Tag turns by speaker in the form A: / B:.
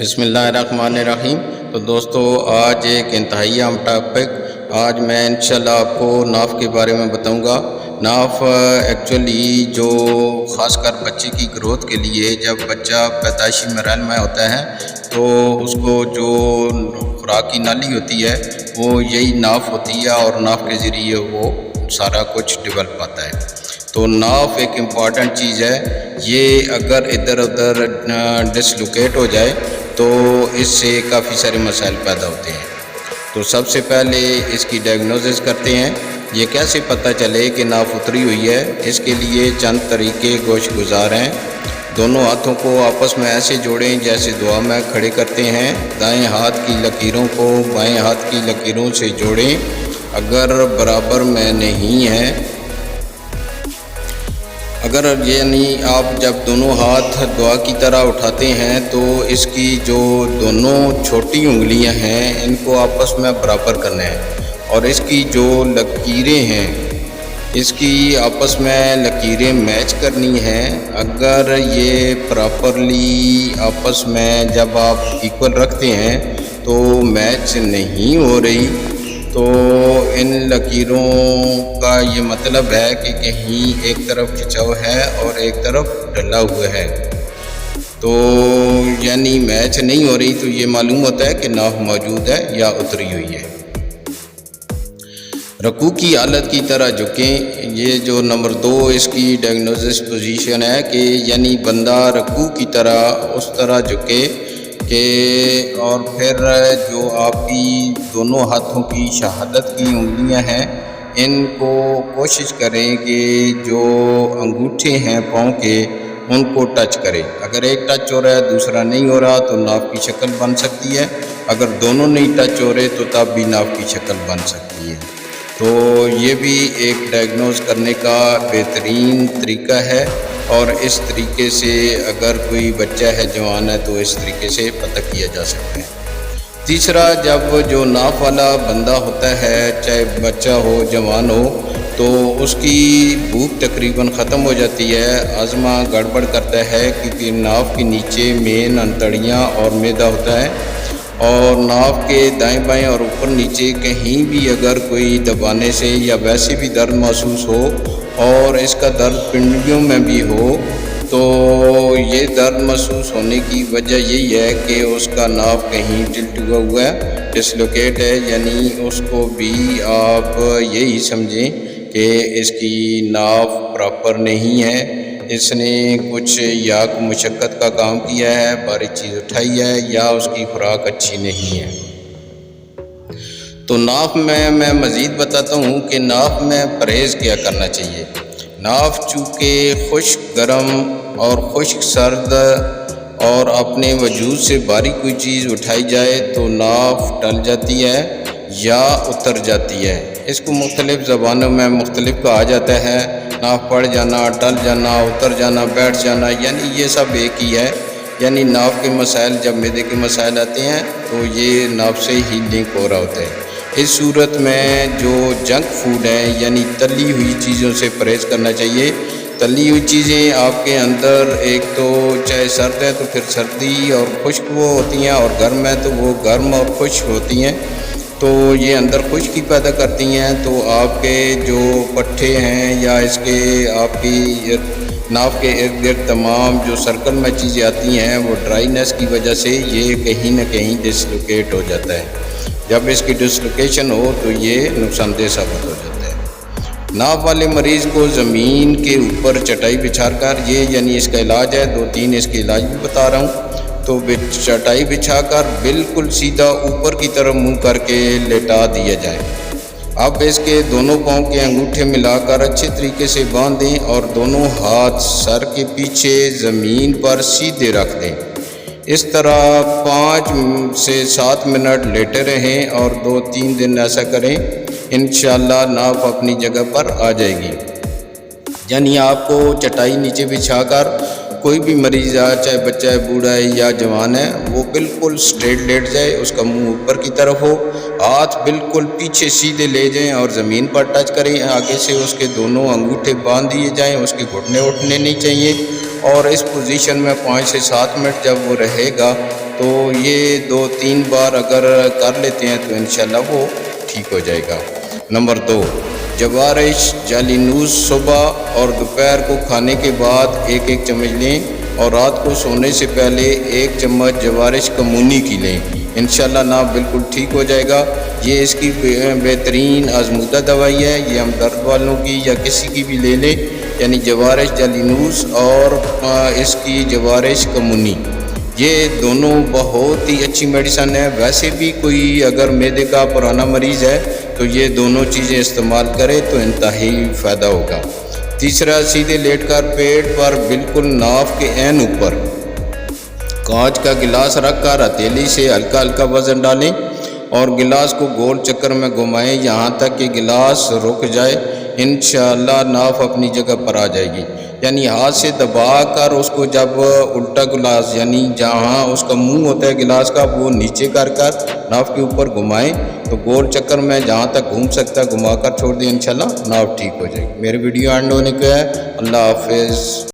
A: بسم اللہ الرحمن الرحیم۔ تو دوستو آج ایک انتہائی اہم ٹاپک، آج میں انشاءاللہ آپ کو ناف کے بارے میں بتاؤں گا۔ ناف ایکچولی جو خاص کر بچے کی گروتھ کے لیے، جب بچہ پیدائشی مراحل میں ہوتا ہے تو اس کو جو خوراکی نالی ہوتی ہے وہ یہی ناف ہوتی ہے، اور ناف کے ذریعے وہ سارا کچھ ڈیولپ آتا ہے۔ تو ناف ایک امپورٹنٹ چیز ہے، یہ اگر ادھر ادھر ڈسلوکیٹ ہو جائے تو اس سے کافی سارے مسائل پیدا ہوتے ہیں۔ تو سب سے پہلے اس کی ڈائگنوسس کرتے ہیں۔ یہ کیسے پتہ چلے کہ ناف اتری ہوئی ہے؟ اس کے لیے چند طریقے گوش گزار ہیں۔ دونوں ہاتھوں کو آپس میں ایسے جوڑیں جیسے دعا میں کھڑے کرتے ہیں۔ دائیں ہاتھ کی لکیروں کو بائیں ہاتھ کی لکیروں سے جوڑیں۔ اگر برابر میں نہیں ہے، اگر یعنی آپ جب دونوں ہاتھ دعا کی طرح اٹھاتے ہیں تو اس کی جو دونوں چھوٹی انگلیاں ہیں ان کو آپس میں برابر کرنا ہے، اور اس کی جو لکیریں ہیں اس کی آپس میں لکیریں میچ کرنی ہیں۔ اگر یہ پراپرلی آپس میں جب آپ ایکول رکھتے ہیں تو میچ نہیں ہو رہی، تو ان لکیروں کا یہ مطلب ہے کہ کہیں ایک طرف کھچاؤ ہے اور ایک طرف ڈھلا ہوا ہے، تو یعنی میچ نہیں ہو رہی، تو یہ معلوم ہوتا ہے کہ ناف موجود ہے یا اتری ہوئی ہے۔ رکوع کی حالت کی طرح جھکیں، یہ جو نمبر 2 اس کی ڈائگنوسس پوزیشن ہے کہ یعنی بندہ رکوع کی طرح اس طرح جھکے کہ، اور پھر جو آپ کی دونوں ہاتھوں کی شہادت کی انگلیاں ہیں ان کو کوشش کریں کہ جو انگوٹھے ہیں پاؤں کے ان کو ٹچ کریں۔ اگر ایک ٹچ ہو رہا ہے دوسرا نہیں ہو رہا تو ناف کی شکل بن سکتی ہے، اگر دونوں نہیں ٹچ ہو رہے تو تب بھی ناف کی شکل بن سکتی ہے۔ تو یہ بھی ایک ڈائگنوز کرنے کا بہترین طریقہ ہے، اور اس طریقے سے اگر کوئی بچہ ہے جوان ہے تو اس طریقے سے پتہ کیا جا سکتا ہے۔ تیسرا، جب جو ناف والا بندہ ہوتا ہے چاہے بچہ ہو جوان ہو تو اس کی بھوک تقریباً ختم ہو جاتی ہے، ہاضمہ گڑبڑ کرتا ہے کیونکہ ناف کے نیچے مین انتڑیاں اور معدہ ہوتا ہے، اور ناف کے دائیں بائیں اور اوپر نیچے کہیں بھی اگر کوئی دبانے سے یا ویسے بھی درد محسوس ہو اور اس کا درد پنڈلیوں میں بھی ہو، تو یہ درد محسوس ہونے کی وجہ یہی ہے کہ اس کا ناف کہیں ٹلٹ ہوا ہے، ڈسلوکیٹ ہے، یعنی اس کو بھی آپ یہی سمجھیں کہ اس کی ناف پراپر نہیں ہے، اس نے کچھ یا مشقت کا کام کیا ہے، بھاری چیز اٹھائی ہے، یا اس کی خوراک اچھی نہیں ہے۔ تو ناف میں مزید بتاتا ہوں کہ ناف میں پرہیز کیا کرنا چاہیے۔ ناف چونکہ خشک گرم اور خشک سرد اور اپنے وجود سے بھاری کوئی چیز اٹھائی جائے تو ناف ٹل جاتی ہے یا اتر جاتی ہے۔ اس کو مختلف زبانوں میں مختلف کہا جاتا ہے، ناف پڑ جانا، ٹل جانا، اتر جانا، بیٹھ جانا، یعنی یہ سب ایک ہی ہے۔ یعنی ناف کے مسائل جب معدے کے مسائل آتے ہیں تو یہ ناف سے ہی لنک ہو رہا ہوتا ہے۔ اس صورت میں جو جنک فوڈ ہے یعنی تلی ہوئی چیزوں سے پرہیز کرنا چاہیے۔ تلی ہوئی چیزیں آپ کے اندر ایک تو چاہے سرد ہے تو پھر سردی اور خشک وہ ہوتی ہیں، اور گرم ہے تو وہ گرم اور خشک ہوتی ہیں، تو یہ اندر خشکی پیدا کرتی ہیں، تو آپ کے جو پٹھے ہیں یا اس کے آپ کی ناف کے ارد گرد تمام جو سرکل میں چیزیں آتی ہیں وہ ڈرائینس کی وجہ سے یہ کہیں نہ کہیں ڈسلوکیٹ ہو جاتا ہے۔ جب اس کی ڈسلوکیشن ہو تو یہ نقصان دہ ثابت ہو جاتا ہے۔ ناف والے مریض کو زمین کے اوپر چٹائی بچھا کر، یہ یعنی اس کا علاج ہے، 2-3 اس کے علاج بھی بتا رہا ہوں، تو چٹائی بچھا کر بالکل سیدھا اوپر کی طرف منہ کر کے لیٹا دیا جائے۔ اب اس کے دونوں پاؤں کے انگوٹھے ملا کر اچھے طریقے سے باندھ دیں اور دونوں ہاتھ سر کے پیچھے زمین پر سیدھے رکھ دیں۔ اس طرح 5 سے 7 منٹ لیٹے رہیں اور 2-3 دن ایسا کریں، انشاءاللہ ناف اپنی جگہ پر آ جائے گی۔ یعنی آپ کو چٹائی نیچے بچھا کر کوئی بھی مریض ہے چاہے بچہ ہے بوڑھا ہے یا جوان ہے وہ بالکل سٹریٹ لیٹ جائے، اس کا منہ اوپر کی طرف ہو، ہاتھ بالکل پیچھے سیدھے لے جائیں اور زمین پر ٹچ کریں، آگے سے اس کے دونوں انگوٹھے باندھ دیے جائیں، اس کے گھٹنے اٹھنے نہیں چاہیے، اور اس پوزیشن میں 5 سے 7 منٹ جب وہ رہے گا تو یہ 2-3 بار اگر کر لیتے ہیں تو انشاءاللہ وہ ٹھیک ہو جائے گا۔ نمبر 2، جوارش جالینوس صبح اور دوپہر کو کھانے کے بعد 1 چمچ لیں اور رات کو سونے سے پہلے 1 چمچ جوارش کمونی کی لیں، انشاءاللہ ناف بالکل ٹھیک ہو جائے گا۔ یہ اس کی بہترین آزمودہ دوائی ہے، یہ ہم درد والوں کی یا کسی کی بھی لے لیں، یعنی جوارش جالینوس اور اس کی جوارش کمونی، یہ دونوں بہت ہی اچھی میڈیسن ہے۔ ویسے بھی کوئی اگر معدے کا پرانا مریض ہے تو یہ دونوں چیزیں استعمال کرے تو انتہائی فائدہ ہوگا۔ تیسرا، سیدھے لیٹ کر پیٹ پر بالکل ناف کے عین اوپر کانچ کا گلاس رکھ کر ہتھیلی سے ہلکا ہلکا وزن ڈالیں اور گلاس کو گول چکر میں گھمائیں یہاں تک کہ گلاس رک جائے، انشاءاللہ ناف اپنی جگہ پر آ جائے گی۔ یعنی ہاتھ سے دبا کر اس کو جب الٹا گلاس یعنی جہاں اس کا منہ ہوتا ہے گلاس کا وہ نیچے کر ناف کے اوپر گھمائیں تو گول چکر میں جہاں تک گھوم سکتا ہے گھما کر چھوڑ دیں، انشاءاللہ ناف ٹھیک ہو جائے گی۔ میری ویڈیو اینڈ ہونے کو ہے۔ اللہ حافظ۔